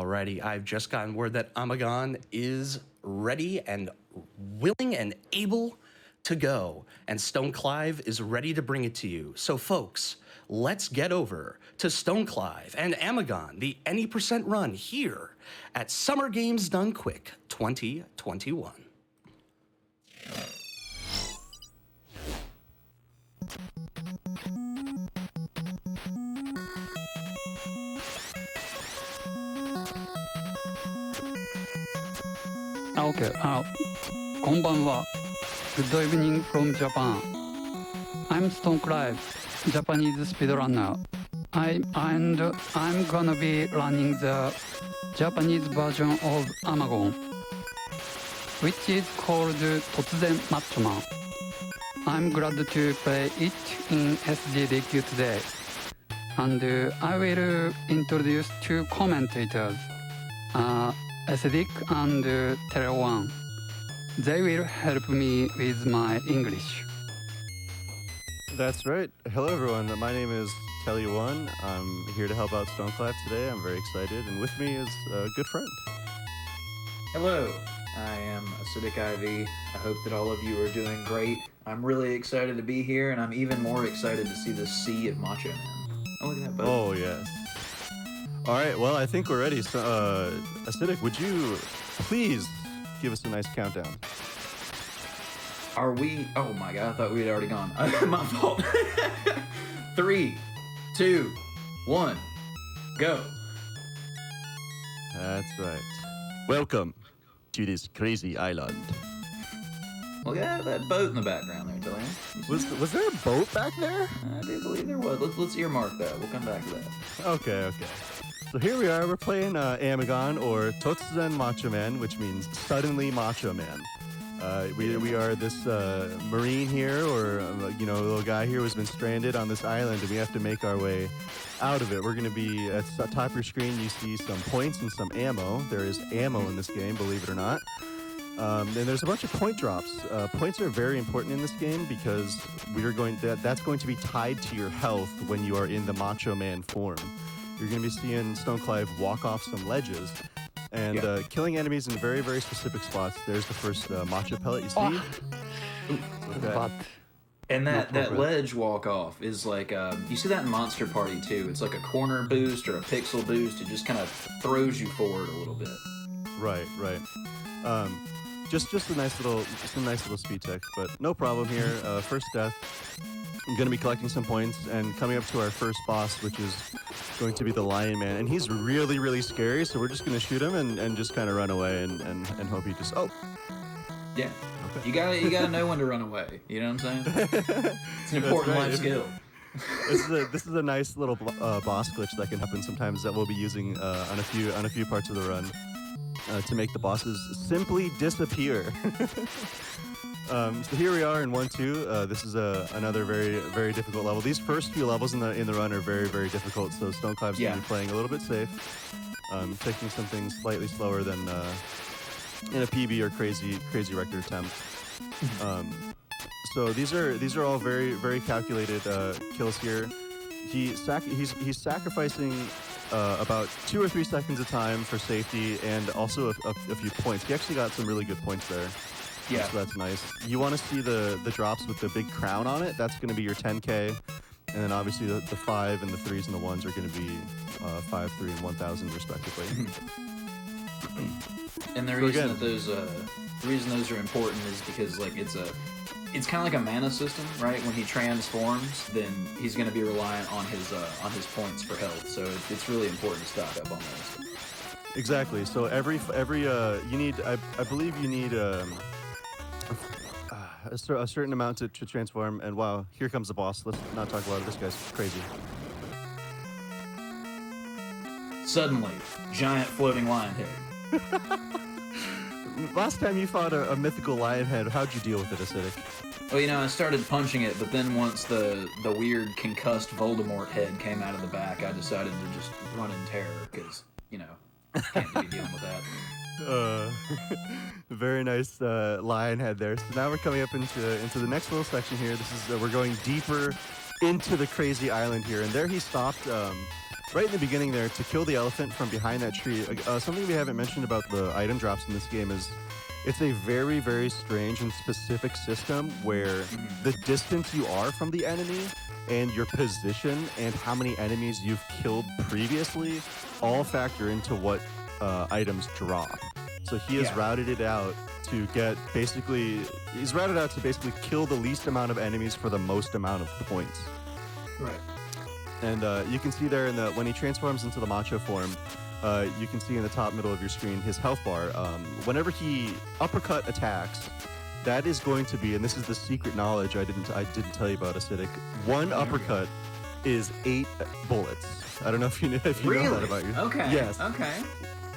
Alrighty, I've just gotten word that Amagon is ready and willing and able to go, and Stone Clive is ready to bring it to you. So folks, let's get over to Stone Clive and Amagon, the Any Percent Run here at Summer Games Done Quick 2021. Okay. こんばんは。Good evening from Japan. I'm Stone Clive, Japanese speedrunner. I'm gonna be running the Japanese version of Amagon, which is called 突然マッチョマン. I'm glad to play it in SGDQ today, and I will introduce two commentators, Acidic and Teleo. They will help me with my English. That's right. Hello, everyone. My name is Teleo. I'm here to help out Stoneclap today. I'm very excited, and with me is a good friend. Hello, I am AcidicIV. I hope that all of you are doing great. I'm really excited to be here, and I'm even more excited to see this sea of Macho Men. Oh, look at that boat. Oh, yes. All right, well, I think we're ready. So, Acidic, would you please give us a nice countdown? Are we? Oh my god, I thought we had already gone. My fault. 3, 2, 1, go. That's right. Welcome to this crazy island. Look at that boat in the background there, Tilly. Was there a boat back there? I do believe there was. Let's earmark that. We'll come back to that. Okay. So here we are. We're playing Amagon, or Totsuzen Macho Man, which means suddenly Macho Man. We are this marine here, or a little guy here who's been stranded on this island, and we have to make our way out of it. We're going to be at the top of your screen. You see some points and some ammo. There is ammo in this game, believe it or not. And there's a bunch of point drops. Points are very important in this game because that's going to be tied to your health when you are in the Macho Man form. You're going to be seeing Stone Clive walk off some ledges and killing enemies in very, very specific spots. There's the first matcha pellet you see. But And that ledge walk off is like, you see that in Monster Party too. It's like a corner boost or a pixel boost. It just kind of throws you forward a little bit. Right. Just some nice little speed tech, but no problem here. First death. I'm going to be collecting some points and coming up to our first boss, which is going to be the Lion Man. And he's really, really scary, so we're just going to shoot him and just kind of run away and hope he just... Oh! Yeah. Okay. You gotta know when to run away. You know what I'm saying? It's an important life skill. This is a nice little boss glitch that can happen sometimes that we'll be using on a few parts of the run to make the bosses simply disappear. So here we are in 1-2. This is another very, very difficult level. These first few levels in the run are very, very difficult. So Stone Clive's going to be playing a little bit safe, taking some things slightly slower than in a PB or crazy record attempt. So these are all very, very calculated kills here. He's sacrificing about 2 or 3 seconds of time for safety and also a few points. He actually got some really good points there. Yeah. So that's nice. You want to see the drops with the big crown on it. That's going to be your 10K. And then obviously the 5 and the 3s and the 1s are going to be 5, 3, and 1,000 respectively. And the reason that those are important is because like it's kind of like a mana system, right? When he transforms, then he's going to be reliant on his points for health. So it's really important to stock up on those. Exactly. So every you need I believe you need a certain amount to transform. And wow, here comes the boss. Let's not talk about it. This guy's crazy. Suddenly, giant floating lion head. Last time you fought a mythical lion head, how'd you deal with it, Acidic? Well, I started punching it, but then once the weird concussed Voldemort head came out of the back, I decided to just run in terror because, can't be dealing with that. Very nice lion head there. So now we're coming up into the next little section here. This is we're going deeper into the crazy island here, and there he stopped right in the beginning there, to kill the elephant from behind that tree, something we haven't mentioned about the item drops in this game is it's a very, very strange and specific system where the distance you are from the enemy and your position and how many enemies you've killed previously all factor into what items drop. So he has routed it out to basically kill the least amount of enemies for the most amount of points. Right. And you can see there when he transforms into the macho form, you can see in the top middle of your screen his health bar. Whenever he uppercut attacks, that is going to be, and this is the secret knowledge I didn't tell you about, Acidic. One uppercut is 8 bullets. I don't know if you know that about you. Okay. Yes. Okay.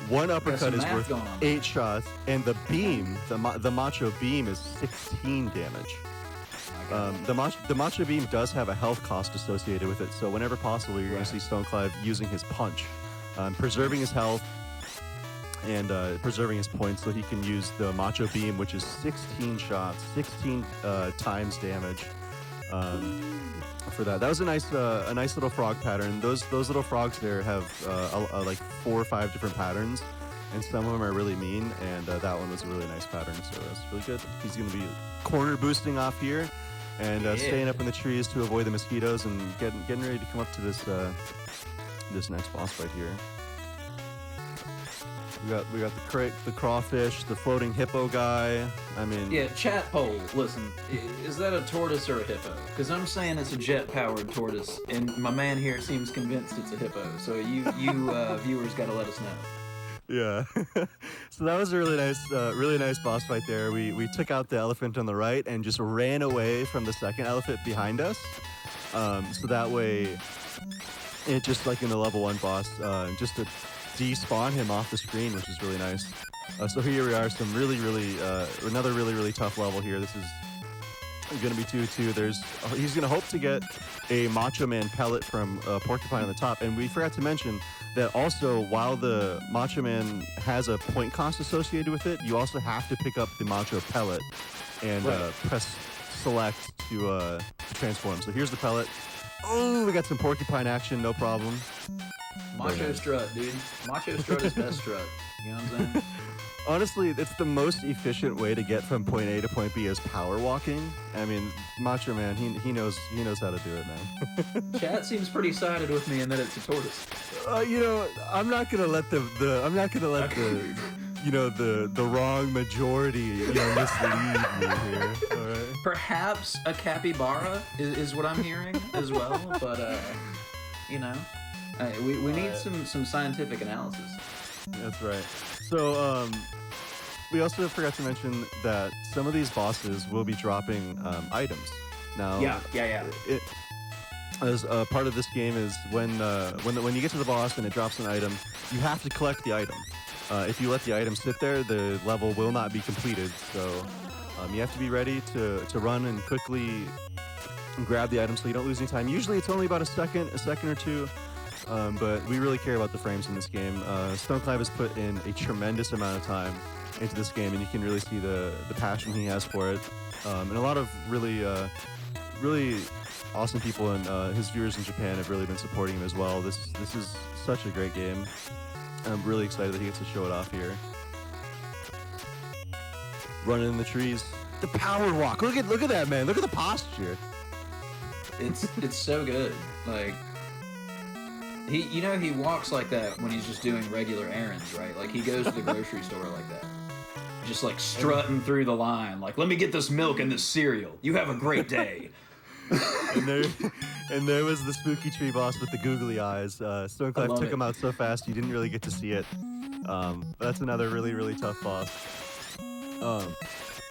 One uppercut is math worth going on 8 shots, and the beam, the macho beam, is 16 damage. The macho beam does have a health cost associated with it, so whenever possible, you're going to see Stoneclive using his punch, preserving his health and preserving his points, so he can use the macho beam, which is 16 shots, 16 times damage. For that was a nice little frog pattern. Those little frogs there have like 4 or 5 different patterns, and some of them are really mean, and that one was a really nice pattern, so that's really good. He's going to be corner boosting off here and staying up in the trees to avoid the mosquitoes and getting ready to come up to this next boss fight here. We got the crawfish, the floating hippo guy. I mean, yeah. Chat poll. Listen, is that a tortoise or a hippo? Because I'm saying it's a jet-powered tortoise, and my man here seems convinced it's a hippo. So you viewers got to let us know. Yeah. So that was a really nice boss fight there. We took out the elephant on the right and just ran away from the second elephant behind us. So that way, it just like in the level 1 boss, just to despawn him off the screen, which is really nice. So here we are, some another really tough level here. This is going to be 2-2. He's going to hope to get a Macho Man pellet from Porcupine on the top, and we forgot to mention that also while the Macho Man has a point cost associated with it, you also have to pick up the Macho pellet and press select to transform. So here's the pellet. Oh, we got some Porcupine action, no problem. Macho strut, dude. Macho strut is best strut. You know what I'm saying? Honestly, it's the most efficient way to get from point A to point B is power walking. I mean, Macho Man, he knows how to do it, man. Chat seems pretty sided with me in that it's a tortoise. I'm not gonna let the wrong majority mislead me here. All right? Perhaps a capybara is what I'm hearing as well, but we need some scientific analysis. That's right. So we also forgot to mention that some of these bosses will be dropping items. Now, as part of this game is when you get to the boss and it drops an item, you have to collect the item. If you let the item sit there, the level will not be completed. So you have to be ready to run and quickly grab the item so you don't lose any time. Usually it's only about a second or two. But we really care about the frames in this game. Stoneclive has put in a tremendous amount of time into this game, and you can really see the passion he has for it. And a lot of really awesome people and his viewers in Japan have really been supporting him as well. This is such a great game. I'm really excited that he gets to show it off here. Running in the trees. The power walk. Look at that, man. Look at the posture. It's so good. Like, he walks like that when he's just doing regular errands, right? Like, he goes to the grocery store like that. Just, like, strutting through the line. Like, let me get this milk and this cereal. You have a great day. and there was the spooky tree boss with the googly eyes. Stoneclive took him out so fast you didn't really get to see it. But that's another really tough boss.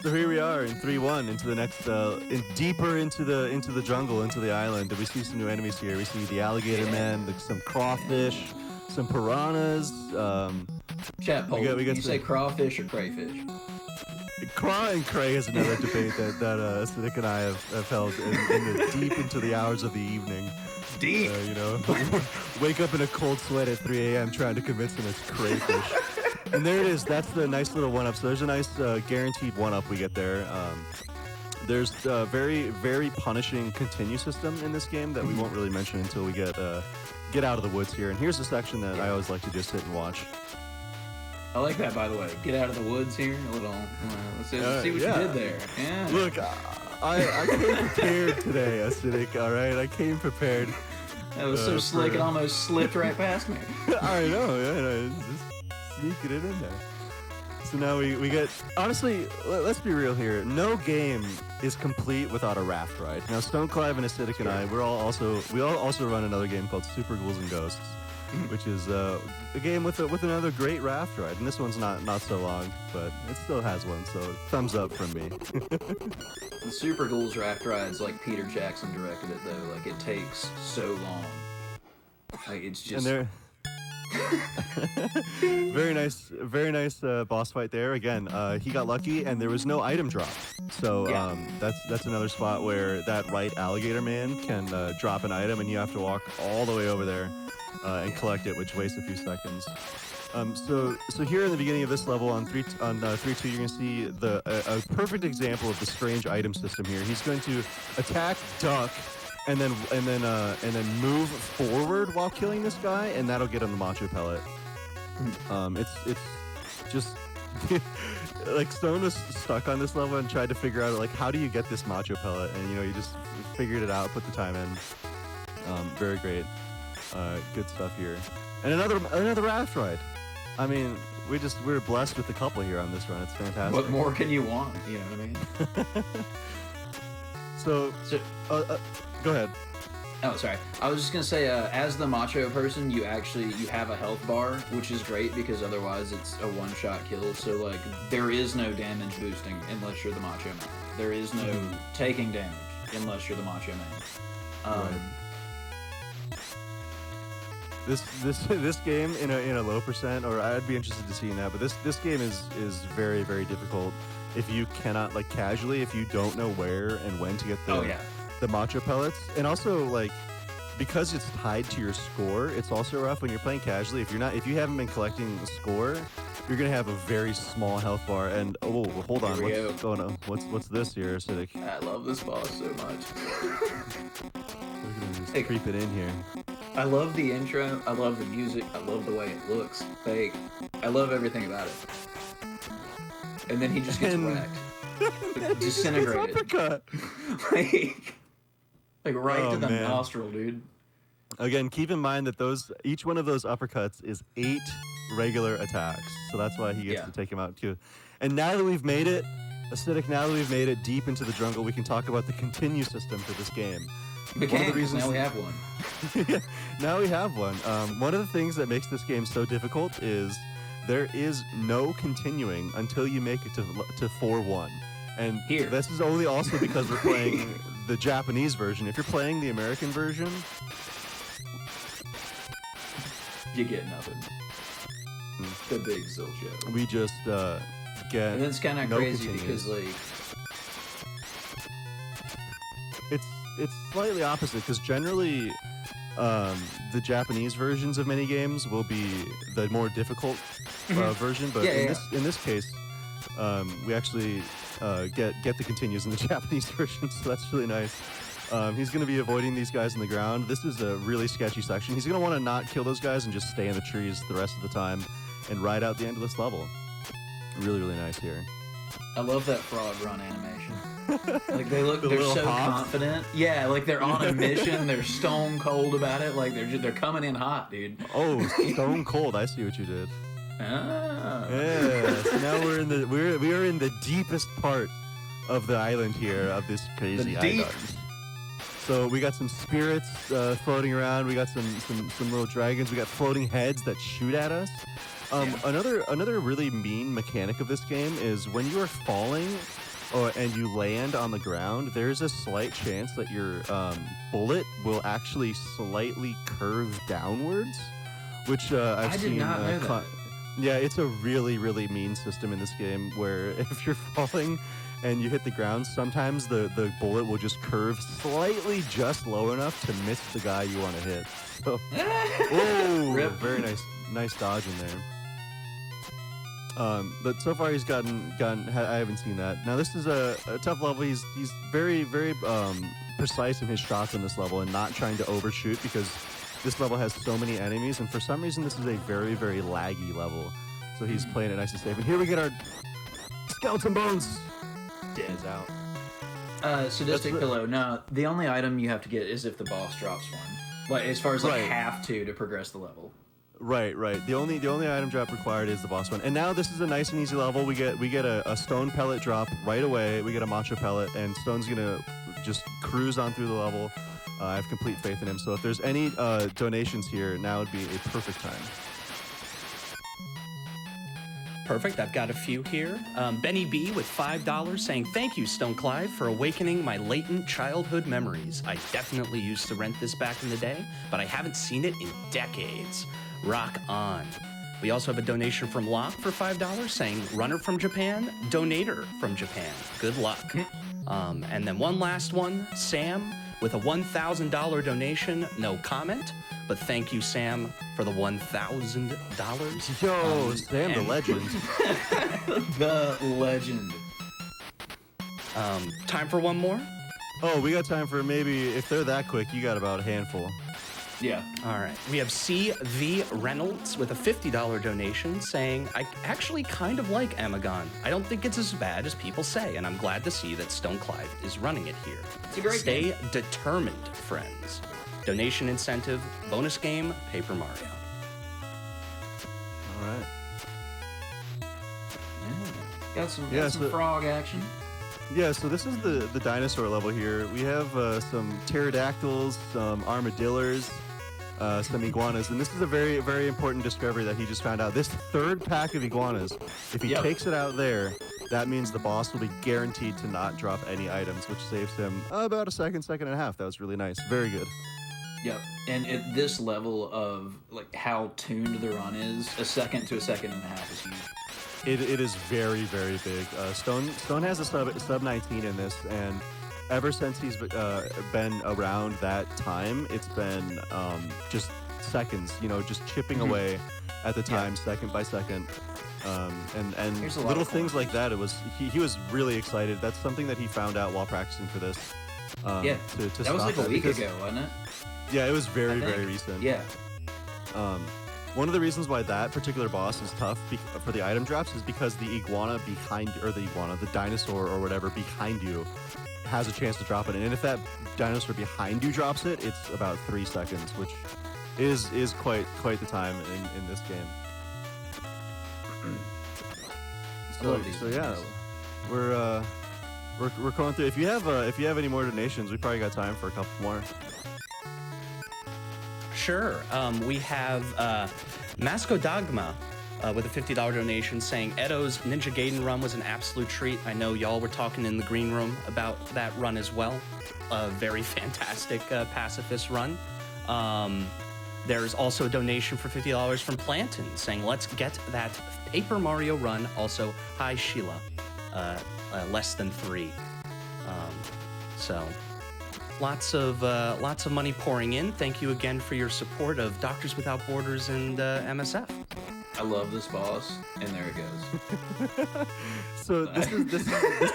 So here we are in 3-1 into the next, deeper into the jungle, into the island. We see some new enemies here. We see the alligator man, some crawfish, some piranhas. Chat poll. You say crawfish or crayfish? Craw and cray is another debate that Acidic and I have held deep into the hours of the evening. Deep. Wake up in a cold sweat at 3 a.m. trying to convince them it's crayfish. And there it is. That's the nice little one-up. So there's a nice guaranteed one-up we get there. There's a very, very punishing continue system in this game that we won't really mention until we get out of the woods here. And here's a section that I always like to just sit and watch. I like that, by the way. Get out of the woods here. A little. Let's see what you did there. Yeah. Look, I came prepared today, Acidic. All right, I came prepared. That was so slick, it almost slipped right past me. I know, yeah, just sneaking it in there. So now we get, honestly, let's be real here. No game is complete without a raft ride. Now, Stone Clive and Acidic and I, we all also run another game called Super Ghouls and Ghosts, which is a game with another great raft ride. And this one's not so long, but it still has one. So thumbs up from me. The Super Ghouls raft rides, like Peter Jackson directed it, though. Like, it takes so long. Like, it's just. And very nice boss fight there. Again, he got lucky and there was no item drop. So that's another spot where that right alligator man can drop an item and you have to walk all the way over there and collect it, which wastes a few seconds. So here in the beginning of this level on 3-2, you're gonna see a perfect example of the strange item system here. He's going to attack, duck, and then move forward while killing this guy, and that'll get him the macho pellet. It's just like Stone was stuck on this level and tried to figure out like how do you get this macho pellet, and you just figured it out, put the time in. Very great, good stuff here, and another raft ride. I mean, we're blessed with a couple here on this run. It's fantastic. What more can you want? You know what I mean? So go ahead. Oh, sorry. I was just gonna say, as the macho person, you have a health bar, which is great because otherwise it's a one-shot kill. So like, there is no damage boosting unless you're the macho man. There is no taking damage unless you're the macho man. This game in a low percent, or I'd be interested to seeing that. But this game is very, very difficult if you cannot like casually, if you don't know where and when to get the macho pellets. And also like because it's tied to your score, it's also rough when you're playing casually. If you haven't been collecting the score, you're gonna have a very small health bar. And hold on, what's going on? What's this here, Acidic? I love this boss so much. We're gonna just creep it in here. I love the intro. I love the music. I love the way it looks. Like, I love everything about it. And then he just gets wrecked. Disintegrated. Uppercut. like right to the nostril, dude. Again, keep in mind that each one of those uppercuts is 8 regular attacks. So that's why he gets to take him out too. And now that we've made it, Acidic, now that we've made it deep into the jungle, we can talk about the continue system for this game. Now we have one. Now we have one. One of the things that makes this game so difficult is there is no continuing until you make it to 4-1. And this is only also because we're playing the Japanese version. If you're playing the American version, you get nothing. The big Zilcho. We just get. And it's kind of crazy because like it's slightly opposite because generally the Japanese versions of many games will be the more difficult version, but in this case we actually get the continues in the Japanese version, so that's really nice. He's going to be avoiding these guys in the ground. This is a really sketchy section. He's going to want to not kill those guys and just stay in the trees the rest of the time and ride out the end of this level. Really, really nice here. I love that frog run animation. Like they're so confident. Yeah, like they're on a mission. They're stone cold about it. Like they're coming in hot, dude. Oh, stone cold! I see what you did. Ah. Yeah. So now we are in the deepest part of the island here of this crazy island. So we got some spirits floating around. We got some little dragons. We got floating heads that shoot at us. Another really mean mechanic of this game is when you are falling and you land on the ground, there's a slight chance that your bullet will actually slightly curve downwards, which I've seen. I did not know that. Yeah, it's a really, really mean system in this game where if you're falling and you hit the ground, sometimes the bullet will just curve slightly just low enough to miss the guy you want to hit. So, very nice dodge in there. But so far he's gotten. I haven't seen that. Now this is a tough level. He's very precise in his shots in this level and not trying to overshoot because this level has so many enemies. And for some reason this is a very laggy level. So he's playing it nice and safe. And here we get our skeleton bones. Dead out. Sadistic Pillow. No, the only item you have to get is if the boss drops one. Like as far as like have to progress the level. Right. The only item drop required is the boss one. And now this is a nice and easy level. We get a stone pellet drop right away. We get a matcha pellet, and Stone's gonna just cruise on through the level. I have complete faith in him. So if there's any donations here, now would be a perfect time. Perfect. I've got a few here. Benny B with $5 saying, "Thank you, Stone Clive, for awakening my latent childhood memories. I definitely used to rent this back in the day, but I haven't seen it in decades. Rock on." We also have a donation from Locke for $5 saying, "Runner from Japan, donator from Japan. Good luck." And then one last one, Sam with a $1,000 donation. No comment, but thank you, Sam, for the $1,000. Yo, Sam the legend. The legend. Time for one more? Oh, we got time for maybe, if they're that quick, you got about a handful. Yeah. All right. We have C.V. Reynolds with a $50 donation saying, "I actually kind of like Amagon. I don't think it's as bad as people say, and I'm glad to see that Stone Clive is running it here. It's a great Stay game. determined, friends. Donation incentive, bonus game, Paper Mario." All right. Yeah. Got some frog action. Yeah, so this is the dinosaur level here. We have some pterodactyls, some armadillos, some iguanas, and this is a very important discovery that he just found out. This third pack of iguanas, if he takes it out there, that means the boss will be guaranteed to not drop any items, which saves him about a second and a half. That was really nice. Very good. Yep. And at this level of like how tuned the run is, a second to a second and a half is huge. It is very big. Stone has a sub 19 in this, and ever since he's been around that time, it's been just seconds, just chipping away at the time, second by second. And little things like that. It was he was really excited. That's something that he found out while practicing for this. To that was like a week ago, wasn't it? Yeah, it was very recent. Yeah. One of the reasons why that particular boss is tough for the item drops is because the iguana the dinosaur or whatever behind you has a chance to drop it. And if that dinosaur behind you drops it, it's about 3 seconds, which is quite the time in this game. So yeah, we're going through. If you have any more donations, we probably got time for a couple more. Sure. We have Masco Dogma with a $50 donation saying, "Edo's Ninja Gaiden run was an absolute treat. I know y'all were talking in the green room about that run as well. A very fantastic pacifist run." There's also a donation for $50 from Planton saying, "Let's get that Paper Mario run." Also, hi Sheila, less than 3. So lots of money pouring in. Thank you again for your support of Doctors Without Borders and MSF. I love this boss, and there it goes. So this is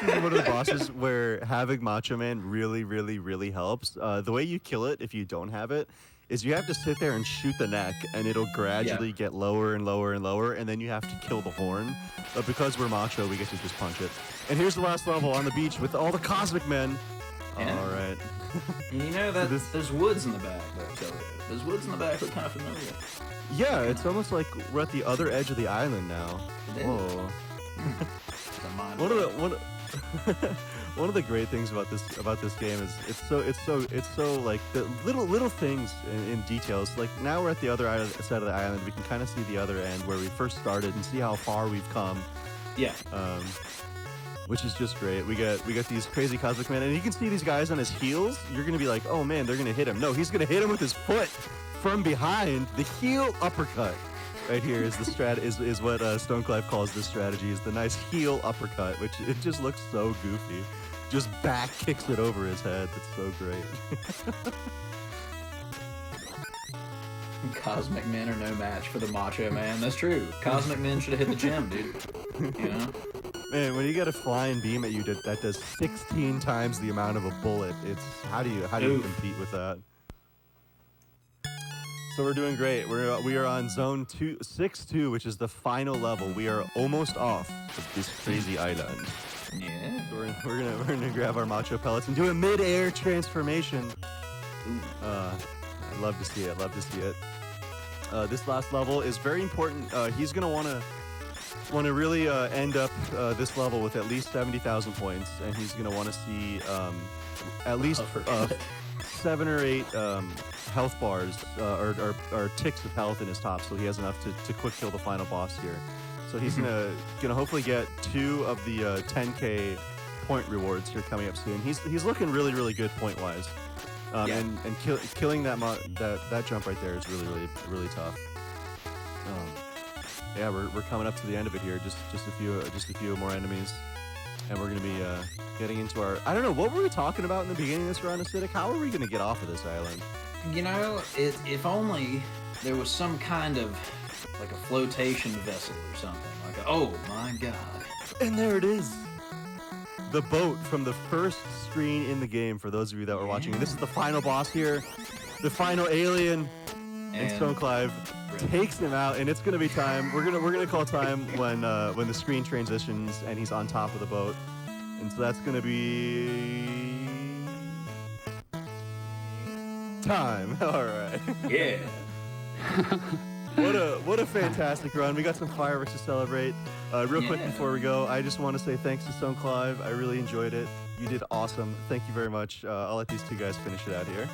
one of the bosses where having Macho Man really helps. The way you kill it if you don't have it is you have to sit there and shoot the neck, and it'll gradually get lower and lower, and then you have to kill the horn. But because we're macho, we get to just punch it. And here's the last level on the beach with all the Cosmic Men. Yeah. All right. And you know that there's woods in the back, though. Those woods in the back look kind of familiar. Yeah, it's almost like we're at the other edge of the island now. It is. Whoa. One of the great things about this game is it's so like the little things in details. Like now we're at the other side of the island. We can kind of see the other end where we first started and see how far we've come. Yeah. Which is just great. We got these crazy Cosmic Men, and you can see these guys on his heels. You're gonna be like, oh man, they're gonna hit him. No, he's gonna hit him with his foot from behind. The heel uppercut. Right here is the is what Stoneclive calls this strategy, is the nice heel uppercut, which it just looks so goofy. Just back kicks it over his head. That's so great. Cosmic men are no match for the Macho Man. That's true. Cosmic men should have hit the gym, dude. You know? Man, when you get a flying beam at you that does 16 times the amount of a bullet, it's how do you compete with that? So we're doing great. We are on zone 6-2, which is the final level. We are almost off of this crazy island. Yeah. We're gonna grab our macho pellets and do a mid-air transformation. I'd love to see it. This last level is very important. He's gonna want to really end up this level with at least 70,000 points, and he's gonna want to see at least 7 or 8 health bars or ticks of health in his top, so he has enough to quick kill the final boss here. So he's gonna hopefully get 2 of the 10K point rewards here coming up soon. He's looking really good point wise. And killing that jump right there is really tough. Yeah, we're coming up to the end of it here. Just a few more enemies, and we're gonna be getting into our. I don't know, what were we talking about in the beginning of this run, Acidic? How are we gonna get off of this island? You know, if only there was some kind of like a flotation vessel or something. Like, oh my god! And there it is. The boat from the first screen in the game, for those of you that were watching. And this is the final boss here, the final alien, and Stone Clive takes him out, and it's gonna be time. We're gonna call time when the screen transitions and he's on top of the boat, and so that's gonna be time. All right. Yeah. What a fantastic run. We got some fireworks to celebrate. Real quick before we go, I just want to say thanks to Stone Clive. I really enjoyed it. You did awesome. Thank you very much. I'll let these two guys finish it out here.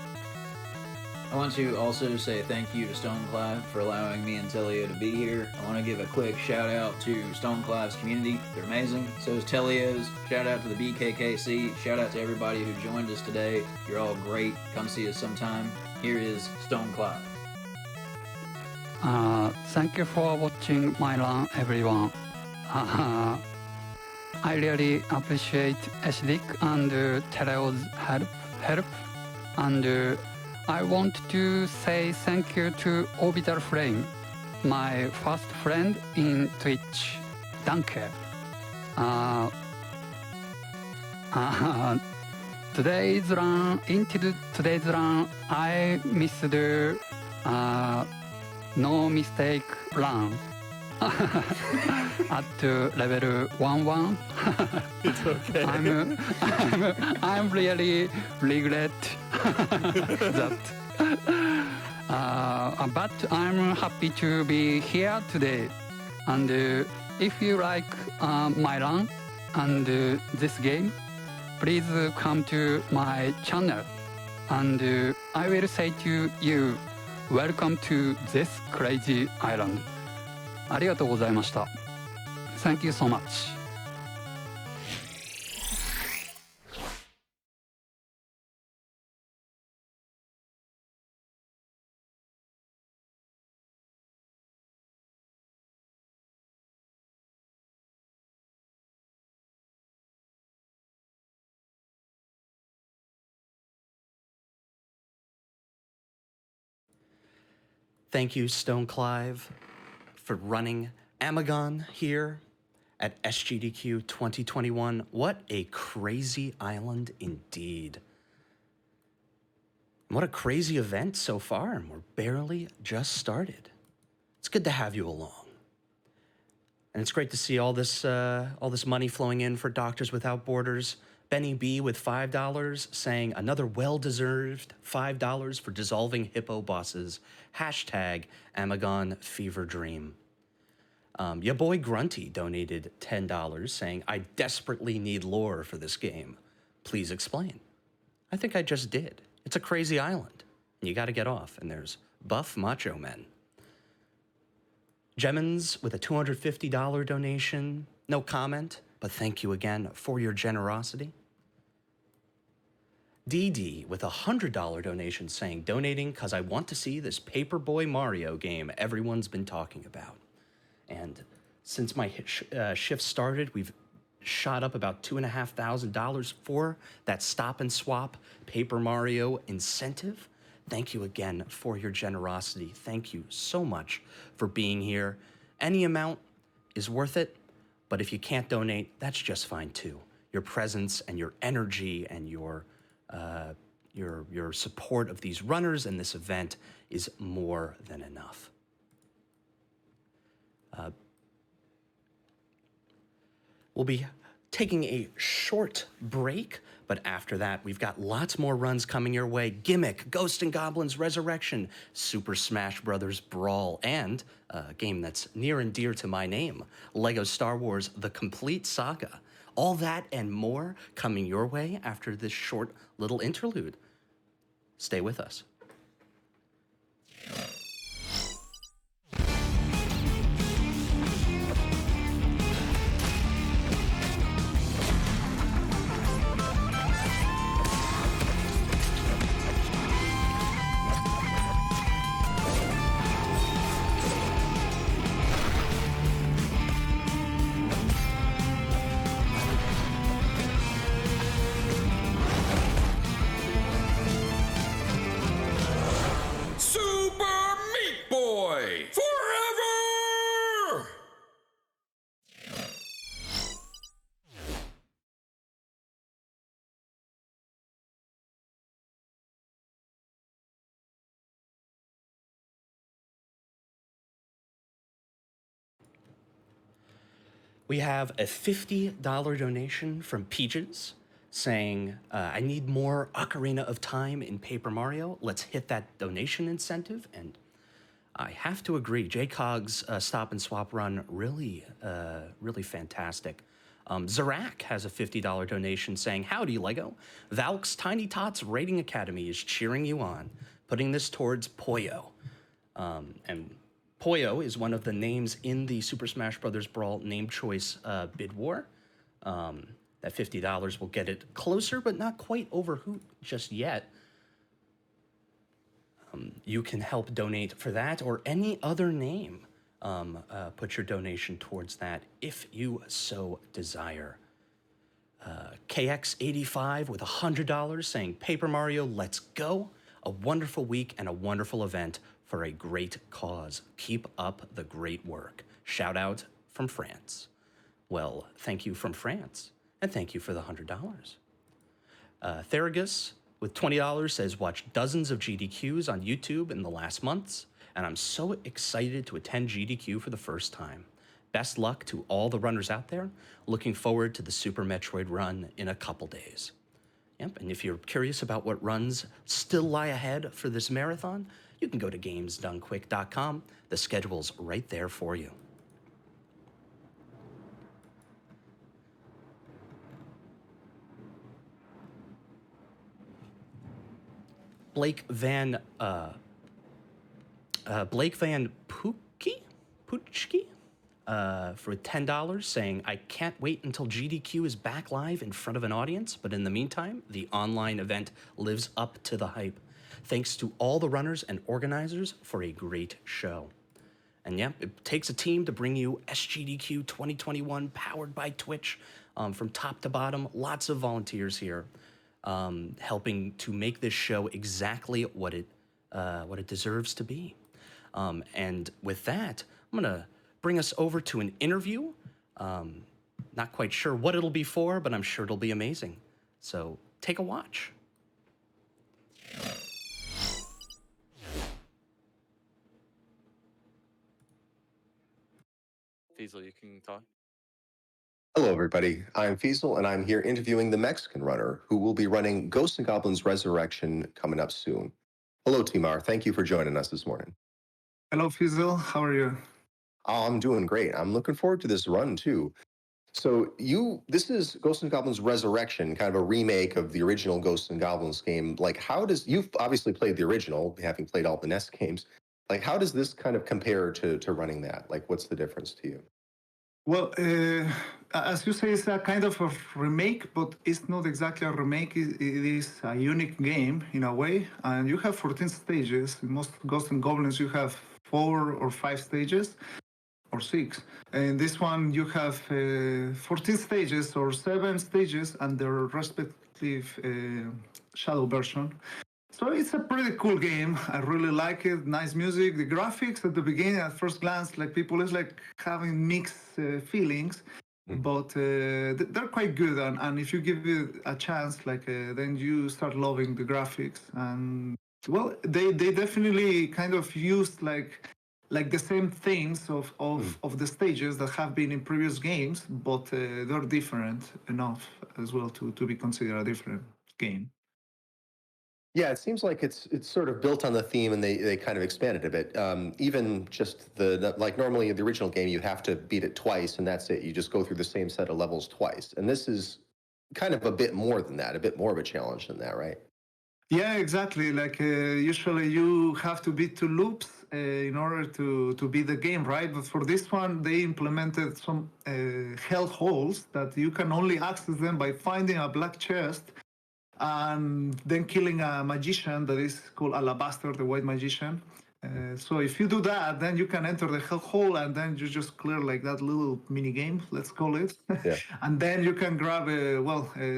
I want to also say thank you to Stone Clive for allowing me and Teleo to be here. I want to give a quick shout out to Stone Clive's community. They're amazing. So is Teleo's. Shout out to the BKKC. Shout out to everybody who joined us today. You're all great. Come see us sometime. Here is Stone Clive. Thank you for watching my run, everyone. I really appreciate Acidic and Teleo's help, and I want to say thank you to Orbital Flame, my first friend in Twitch. Danke. Today's run, I missed the no mistake run at level 1-1. It's okay. I'm really regret that. But I'm happy to be here today. And if you like my run and this game, please come to my channel. And I will say to you, Welcome to this crazy island. ありがとうございました。Thank you so much. Thank you, Stone Clive, for running Amagon here at SGDQ 2021. What a crazy island indeed. What a crazy event so far, and we're barely just started. It's good to have you along. And it's great to see all this money flowing in for Doctors Without Borders. Benny B with $5 saying another well-deserved $5 for dissolving hippo bosses. Hashtag Amagon Fever Dream. Your boy Grunty donated $10 saying, I desperately need lore for this game. Please explain. I think I just did. It's a crazy island. You gotta get off, and there's buff macho men. Jemins with a $250 donation. No comment, but thank you again for your generosity. DD with a $100 donation saying, donating because I want to see this Paperboy Mario game everyone's been talking about. And since my shift started, we've shot up about $2,500 for that stop and swap Paper Mario incentive. thank you again for your generosity. Thank you so much for being here. Any amount is worth it, but if you can't donate, that's just fine too. Your presence and your energy and your support of these runners and this event is more than enough. We'll be taking a short break, but after that, we've got lots more runs coming your way. Gimmick, Ghosts and Goblins Resurrection, Super Smash Bros. Brawl, and a game that's near and dear to my name, LEGO Star Wars The Complete Saga. All that and more coming your way after this short little interlude. Stay with us. We have a $50 donation from Peaches saying, I need more Ocarina of Time in Paper Mario. Let's hit that donation incentive. And I have to agree, JCOG's Stop and Swap run, really fantastic. Zarak has a $50 donation saying, howdy, LEGO. Valk's Tiny Tots Rating Academy is cheering you on, putting this towards Poyo. And Poyo is one of the names in the Super Smash Bros. Brawl name choice bid war. That $50 will get it closer, but not quite over Hoot just yet. You can help donate for that or any other name. Put your donation towards that if you so desire. KX85 with $100 saying, Paper Mario, let's go. A wonderful week and a wonderful event for a great cause. Keep up the great work. Shout out from France. Well, thank you from France, and thank you for the $100. Theragus with $20 says, watch dozens of GDQs on YouTube in the last months, and I'm so excited to attend GDQ for the first time. Best luck to all the runners out there. Looking forward to the Super Metroid run in a couple days. Yep, and if you're curious about what runs still lie ahead for this marathon, you can go to gamesdonequick.com. The schedule's right there for you. Blake Van Poochke for $10 saying, I can't wait until GDQ is back live in front of an audience, but in the meantime, the online event lives up to the hype. Thanks to all the runners and organizers for a great show. And yeah, it takes a team to bring you SGDQ 2021 powered by Twitch from top to bottom. Lots of volunteers here helping to make this show exactly what it deserves to be. And with that, I'm going to bring us over to an interview. Not quite sure what it'll be for, but I'm sure it'll be amazing. So take a watch. Feasel, you can talk. Hello, everybody. I'm Feasel, and I'm here interviewing the Mexican runner, who will be running Ghosts and Goblins Resurrection coming up soon. Hello, Timar. Thank you for joining us this morning. Hello, Feasel. How are you? Oh, I'm doing great. I'm looking forward to this run, too. So this is Ghosts and Goblins Resurrection, kind of a remake of the original Ghosts and Goblins game. Like, you've obviously played the original, having played all the NES games. Like, how does this kind of compare to running that? Like, what's the difference to you? Well, as you say, it's a kind of a remake, but it's not exactly a remake. It is a unique game in a way. And you have 14 stages. In most Ghosts and Goblins, you have 4 or 5 stages, or 6. And this one, you have 14 stages or 7 stages and their respective shadow version. So it's a pretty cool game. I really like it. Nice music. The graphics at the beginning, at first glance, like people is like having mixed feelings, but they're quite good. And if you give it a chance, like then you start loving the graphics. And well, they definitely kind of used like the same themes of the stages that have been in previous games, but they're different enough as well to be considered a different game. Yeah, it seems like it's sort of built on the theme, and they kind of expanded a bit. Even just like normally in the original game, you have to beat it twice, and that's it. You just go through the same set of levels twice, and this is kind of a bit more than that, a bit more of a challenge than that, right? Yeah, exactly. Like usually you have to beat two loops in order to beat the game, right? But for this one, they implemented some health holes that you can only access them by finding a black chest and then killing a magician that is called Alabaster, the white magician. So if you do that, then you can enter the hole, and then you just clear like that little mini game, let's call it. Yeah. And then you can grab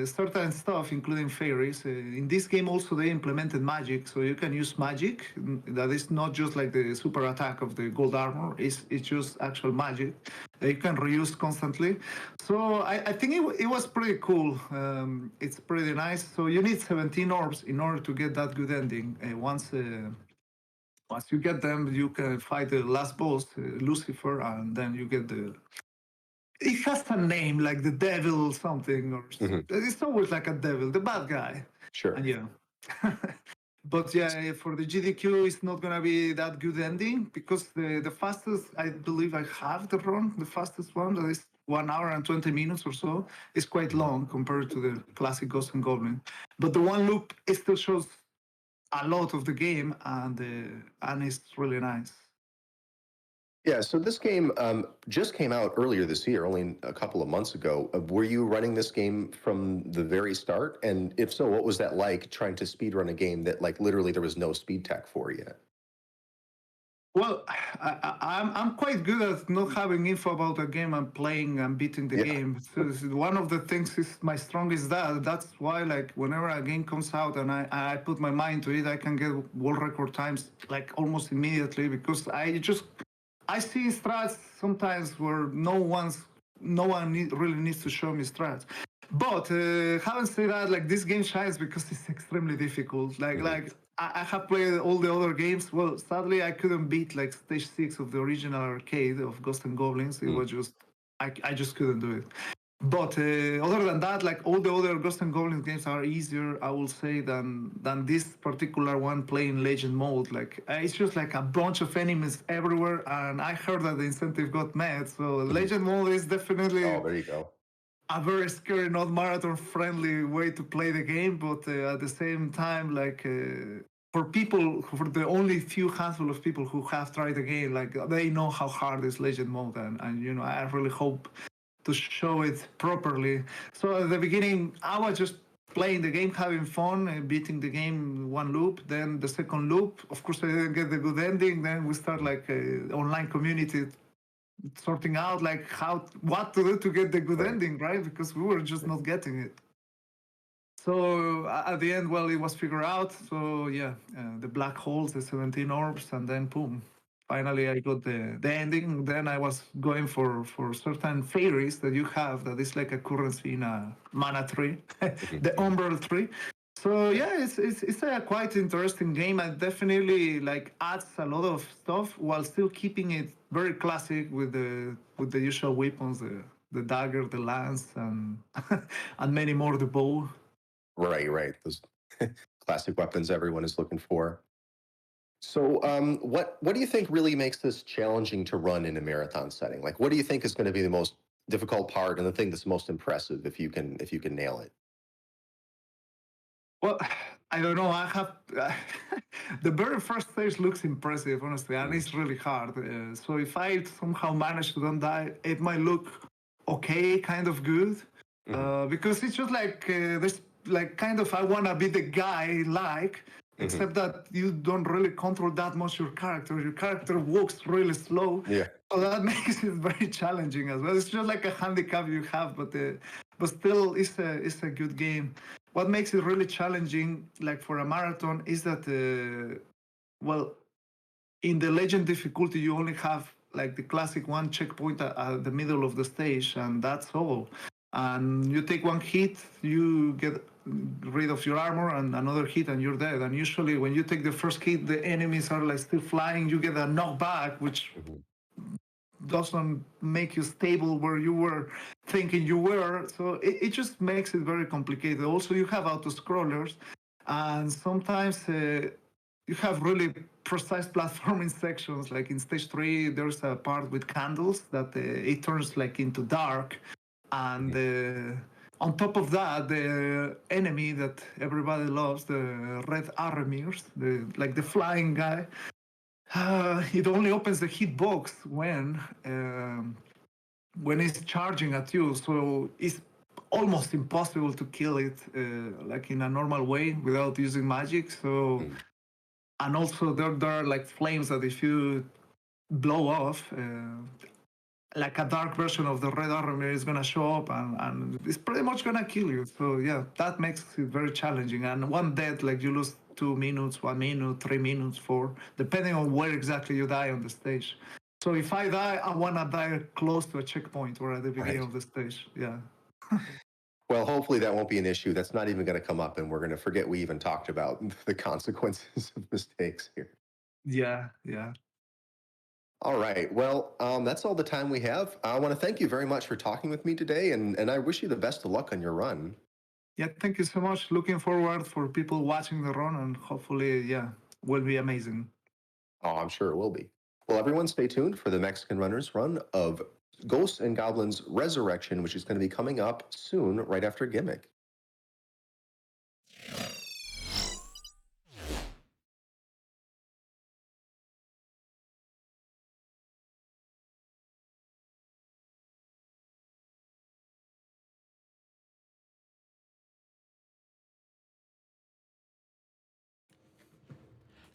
certain stuff, including fairies. In this game, also they implemented magic, so you can use magic. That is not just like the super attack of the gold armor; it's just actual magic that you can reuse constantly. So I think it was pretty cool. It's pretty nice. So you need 17 orbs in order to get that good ending. Once you get them, you can fight the last boss, Lucifer, and then you get the. It has a name like the devil something, or it's always like a devil, the bad guy. Sure. And yeah. But yeah, for the GDQ, it's not gonna be that good ending because the fastest, I believe I have the run, the fastest one that is 1 hour and 20 minutes or so, is quite long compared to the classic Ghost and Goblin. But the one loop, it still shows a lot of the game, and it's really nice. Yeah, so this game just came out earlier this year, only a couple of months ago. Were you running this game from the very start? And if so, what was that like trying to speedrun a game that like literally there was no speed tech for yet? Well, I'm quite good at not having info about a game I'm playing and beating the game. So one of the things is my strongest that. That's why, like, whenever a game comes out and I put my mind to it, I can get world record times like almost immediately because I see strats sometimes where no one really needs to show me strats. But having said that, like this game shines because it's extremely difficult. Like I have played all the other games. Well, sadly, I couldn't beat like stage 6 of the original arcade of Ghosts and Goblins. It was just I just couldn't do it. But other than that, like all the other Ghosts and Goblins games are easier, I will say, than this particular one playing Legend mode. Like it's just like a bunch of enemies everywhere, and I heard that the incentive got met. So Legend mode is definitely there you go. A very scary, not marathon-friendly way to play the game. But at the same time, like for the only few handful of people who have tried the game, like they know how hard is Legend mode, and you know, I really hope to show it properly. So at the beginning, I was just playing the game, having fun, beating the game one loop. Then the second loop, of course, I didn't get the good ending. Then we start like an online community sorting out like what to do to get the good ending, right? Because we were just not getting it. So at the end, well, it was figured out. So yeah, the black holes, the 17 orbs, and then boom. Finally, I got the ending. Then I was going for certain fairies that you have that is like a currency in a mana tree, the umbral tree. So yeah, it's a quite interesting game, and definitely like adds a lot of stuff while still keeping it very classic with the usual weapons, the dagger, the lance, and and many more, the bow. Right. Those classic weapons everyone is looking for. So what do you think really makes this challenging to run in a marathon setting? Like what do you think is going to be the most difficult part and the thing that's most impressive if you can nail it? Well, I don't know. I have the very first stage looks impressive, honestly, and it's really hard. So if I somehow manage to don't die, it might look okay, kind of good, because it's just like there's like kind of I wanna be the guy like. Except that you don't really control that much your character. Your character walks really slow. Yeah. So that makes it very challenging as well. It's just like a handicap you have, but still, it's a good game. what makes it really challenging, like for a marathon, is that well, in the legend difficulty, you only have like the classic one checkpoint at the middle of the stage, and that's all. And you take one hit, you get rid of your armor, and another hit, and you're dead. And usually, when you take the first hit, the enemies are like still flying. You get a knockback, which doesn't make you stable where you were thinking you were. So it just makes it very complicated. Also, you have auto scrollers, and sometimes you have really precise platforming sections. Like in stage 3, there's a part with candles that it turns like into dark, and on top of that, the enemy that everybody loves, the red Aramirs, like the flying guy, it only opens the hitbox when it's charging at you. So it's almost impossible to kill it like in a normal way without using magic. So and also there are like flames that if you blow off, like a dark version of the red armor is gonna show up and it's pretty much gonna kill you. So yeah, that makes it very challenging. And one death, like you lose 2 minutes, 1 minute, 3 minutes, 4, depending on where exactly you die on the stage. So if I die, I wanna die close to a checkpoint or at the beginning of the stage. Yeah. Well, hopefully that won't be an issue. That's not even going to come up, and we're going to forget we even talked about the consequences of mistakes here. Yeah, yeah. All right. Well, that's all the time we have. I want to thank you very much for talking with me today, and I wish you the best of luck on your run. Yeah, thank you so much. Looking forward for people watching the run, and hopefully, yeah, will be amazing. Oh, I'm sure it will be. Well, everyone stay tuned for the Mexican Runner's run of Ghosts and Goblins Resurrection, which is going to be coming up soon, right after Gimmick.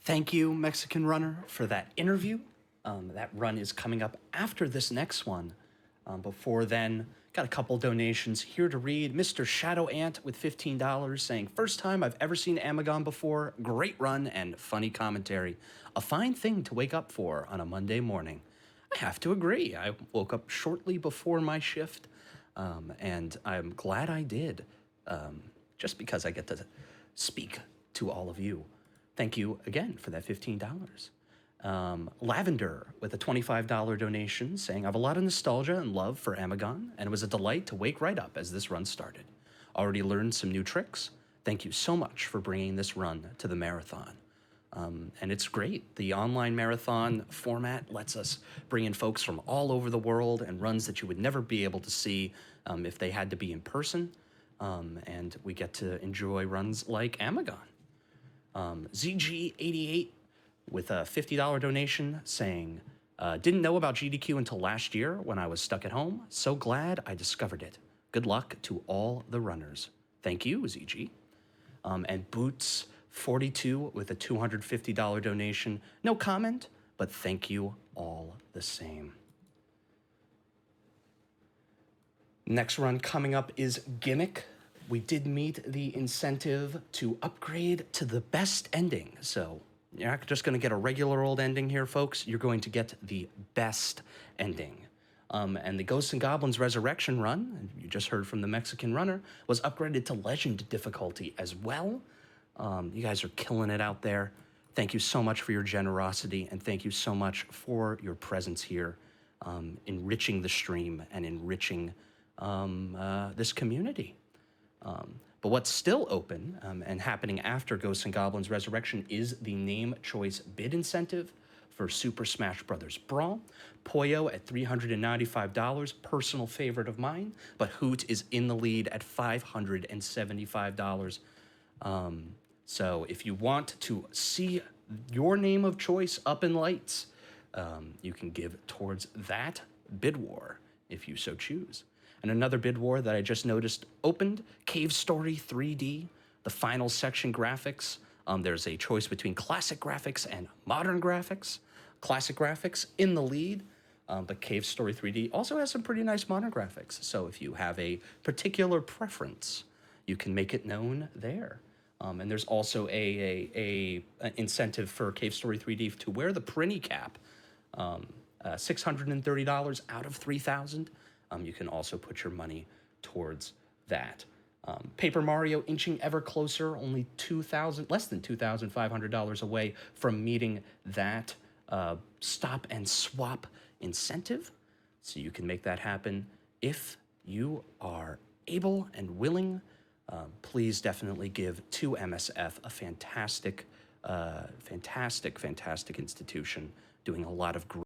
Thank you, Mexican Runner, for that interview. That run is coming up after this next one. Before then, got a couple donations here to read. Mr. Shadow Ant with $15 saying, first time I've ever seen Amagon before. Great run and funny commentary. A fine thing to wake up for on a Monday morning. I have to agree. I woke up shortly before my shift, and I'm glad I did, just because I get to speak to all of you. Thank you again for that $15. Lavender with a $25 donation saying, I have a lot of nostalgia and love for Amagon, and it was a delight to wake right up as this run started. Already learned some new tricks. Thank you so much for bringing this run to the marathon. And it's great. The online marathon format lets us bring in folks from all over the world and runs that you would never be able to see if they had to be in person. And we get to enjoy runs like Amagon. ZG88 with a $50 donation saying, didn't know about GDQ until last year when I was stuck at home. So glad I discovered it. Good luck to all the runners. Thank you, ZG. And Boots42 with a $250 donation. No comment, but thank you all the same. Next run coming up is Gimmick. We did meet the incentive to upgrade to the best ending. So you're not just going to get a regular old ending here, folks. You're going to get the best ending. And the Ghosts and Goblins Resurrection run, you just heard from the Mexican Runner, was upgraded to Legend difficulty as well. You guys are killing it out there. Thank you so much for your generosity, and thank you so much for your presence here, enriching the stream and enriching this community. But what's still open and happening after Ghosts and Goblins Resurrection is the Name Choice Bid Incentive for Super Smash Bros. Brawl. Poyo at $395, personal favorite of mine, but Hoot is in the lead at $575. So if you want to see your name of choice up in lights, you can give towards that bid war if you so choose. And another bid war that I just noticed opened, Cave Story 3D, the final section graphics. There's a choice between classic graphics and modern graphics. Classic graphics in the lead, but Cave Story 3D also has some pretty nice modern graphics. So if you have a particular preference, you can make it known there. And there's also a incentive for Cave Story 3D to wear the Prinny cap. $630 out of $3,000. You can also put your money towards that. Paper Mario inching ever closer, only less than $2,500 away from meeting that stop and swap incentive. So you can make that happen if you are able and willing. Please definitely give to MSF, a fantastic institution doing a lot of great